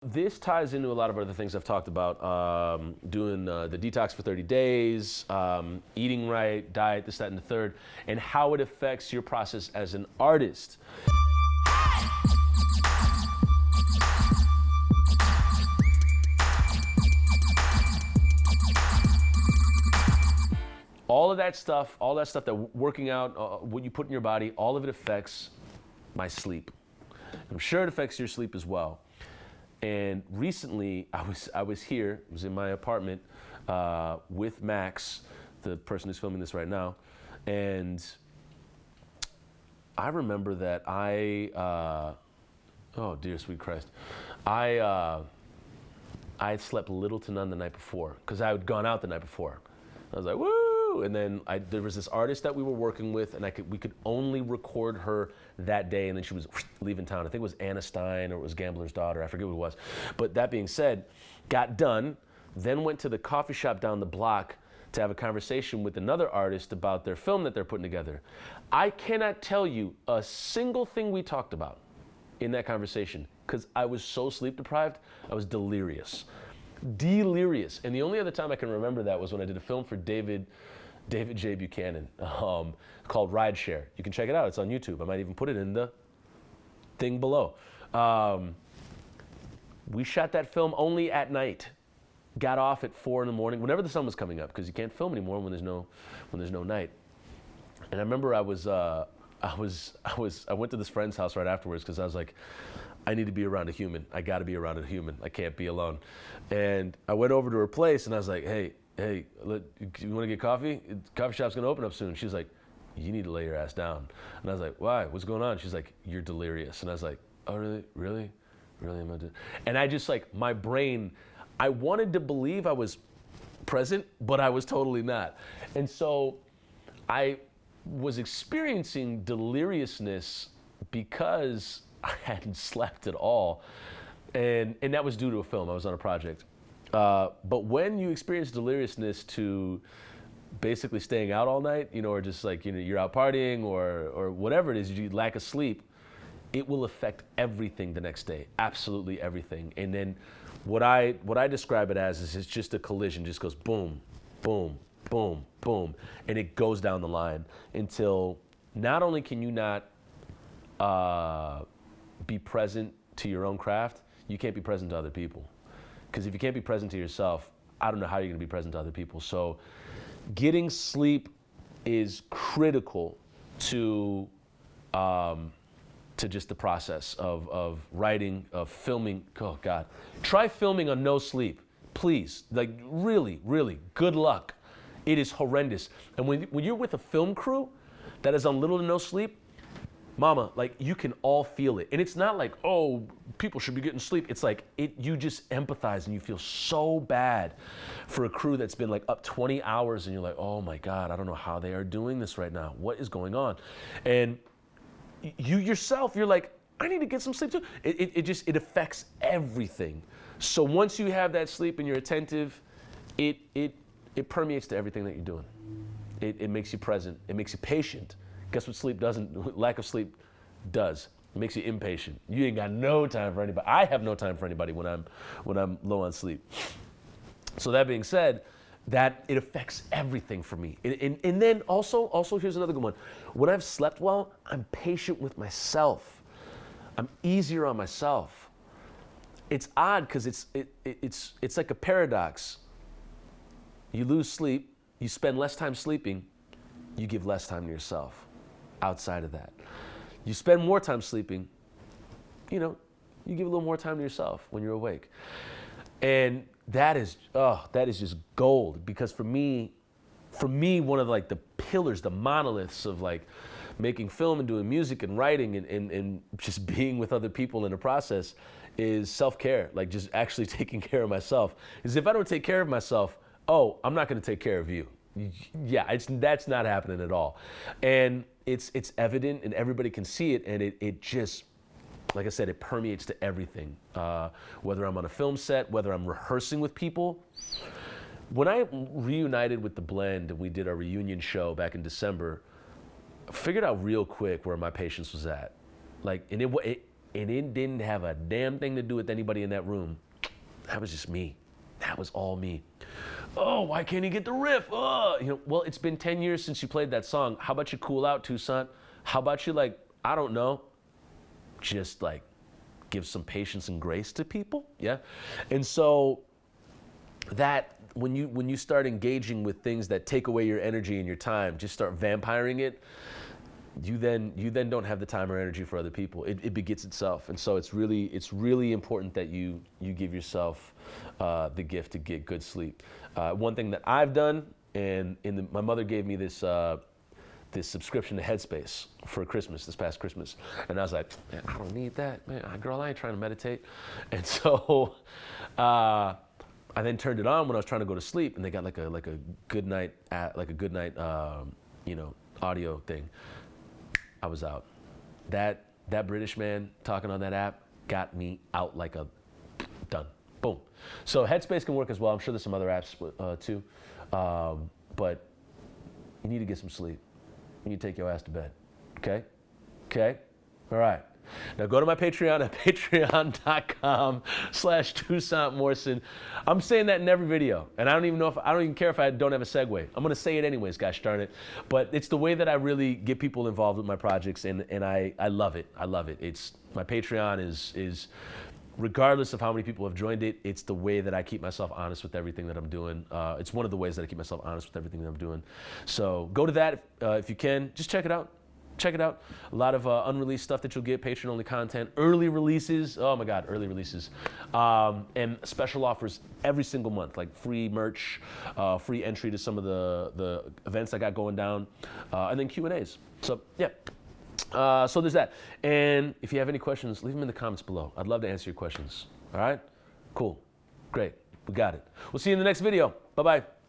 This ties into a lot of other things I've talked about, doing the detox for 30 days, eating right, diet, this, that, and the third, and how it affects your process as an artist. All that stuff that working out, what you put in your body, all of it affects my sleep. I'm sure it affects your sleep as well. And recently, I was here, I was in my apartment with Max, the person who's filming this right now, and I remember that oh dear sweet Christ, I had slept little to none the night before because I had gone out the night before. I was like, woo! And then there was this artist that we were working with, and we could only record her that day, and then she was leaving town. I think it was Anna Stein or it was Gambler's Daughter. I forget who it was. But that being said, got done, then went to the coffee shop down the block to have a conversation with another artist about their film that they're putting together. I cannot tell you a single thing we talked about in that conversation because I was so sleep deprived, I was delirious. Delirious. And the only other time I can remember that was when I did a film for David J. Buchanan called Rideshare. You can check it out. It's on YouTube. I might even put it in the thing below. We shot that film only at night. Got off at 4 in the morning, whenever the sun was coming up, because you can't film anymore when there's no night. And I remember I went to this friend's house right afterwards because I was like, I need to be around a human. I got to be around a human. I can't be alone. And I went over to her place and I was like, hey, you want to get coffee? The coffee shop's going to open up soon. She's like, you need to lay your ass down. And I was like, why? What's going on? She's like, you're delirious. And I was like, oh, really? Am I And I just like, my brain, I wanted to believe I was present, but I was totally not. And so I was experiencing deliriousness because I hadn't slept at all. And that was due to a film. I was on a project. But when you experience deliriousness to basically staying out all night, or just like, you're out partying or whatever it is, you lack of sleep, it will affect everything the next day. Absolutely everything. And then what I describe it as is it's just a collision, just goes boom, boom, boom, boom. And it goes down the line until not only can you not be present to your own craft, you can't be present to other people. Because if you can't be present to yourself, I don't know how you're going to be present to other people. So getting sleep is critical to just the process of writing, of filming. Oh God, try filming on no sleep, please. Like really, really, good luck. It is horrendous. And when you're with a film crew that is on little to no sleep, mama, like you can all feel it. And it's not like, oh, people should be getting sleep. It's like you just empathize and you feel so bad for a crew that's been like up 20 hours and you're like, oh my God, I don't know how they are doing this right now. What is going on? And you yourself, you're like, I need to get some sleep too. It affects everything. So once you have that sleep and you're attentive, it permeates to everything that you're doing. It makes you present. It makes you patient. Guess what sleep doesn't? Lack of sleep does. It makes you impatient. You ain't got no time for anybody. I have no time for anybody when I'm low on sleep. So that being said, that it affects everything for me. And then also here's another good one. When I've slept well, I'm patient with myself. I'm easier on myself. It's odd because it's like a paradox. You lose sleep, you spend less time sleeping, you give less time to yourself. Outside of that, you spend more time sleeping, you give a little more time to yourself when you're awake. And that is just gold, because for me, one of like the pillars, the monoliths of like making film and doing music and writing and just being with other people in the process is self-care, like just actually taking care of myself. Because if I don't take care of myself, I'm not going to take care of you. Yeah, that's not happening at all. And it's evident and everybody can see it, and it just, like I said, it permeates to everything. Whether I'm on a film set, whether I'm rehearsing with people. When I reunited with The Blend and we did our reunion show back in December, I figured out real quick where my patience was at. Like, and and it didn't have a damn thing to do with anybody in that room. That was just me. That was all me. Oh, why can't he get the riff? Oh, well, it's been 10 years since you played that song. How about you cool out, Toussaint? How about you, like, I don't know, just like give some patience and grace to people? Yeah. And so that when you start engaging with things that take away your energy and your time, just start vampiring it, you then don't have the time or energy for other people. It begets itself. And so it's really important that you give yourself the gift to get good sleep. One thing that I've done, and my mother gave me this subscription to Headspace for Christmas, this past Christmas. And I was like, man, I don't need that. Man, girl, I ain't trying to meditate. And so I then turned it on when I was trying to go to sleep, and they got like a good night audio thing. I was out. That British man talking on that app got me out like a done. Boom. So Headspace can work as well. I'm sure there's some other apps too. But you need to get some sleep. You need to take your ass to bed. Okay? Okay? All right. Now go to my Patreon at patreon.com/Toussaint Morrison. I'm saying that in every video, and I don't even care if I don't have a segue. I'm gonna say it anyways, gosh darn it. But it's the way that I really get people involved with my projects, and I love it. I love it. It's my Patreon is regardless of how many people have joined it, it's the way that I keep myself honest with everything that I'm doing. It's one of the ways that I keep myself honest with everything that I'm doing. So go to that if you can. Just check it out. Check it out. A lot of unreleased stuff that you'll get, Patreon-only content, early releases. Oh my God, early releases. And special offers every single month, like free merch, free entry to some of the events I got going down, and then Q&As. So yeah. So there's that. And if you have any questions, leave them in the comments below. I'd love to answer your questions. All right? Cool. Great. We got it. We'll see you in the next video. Bye-bye.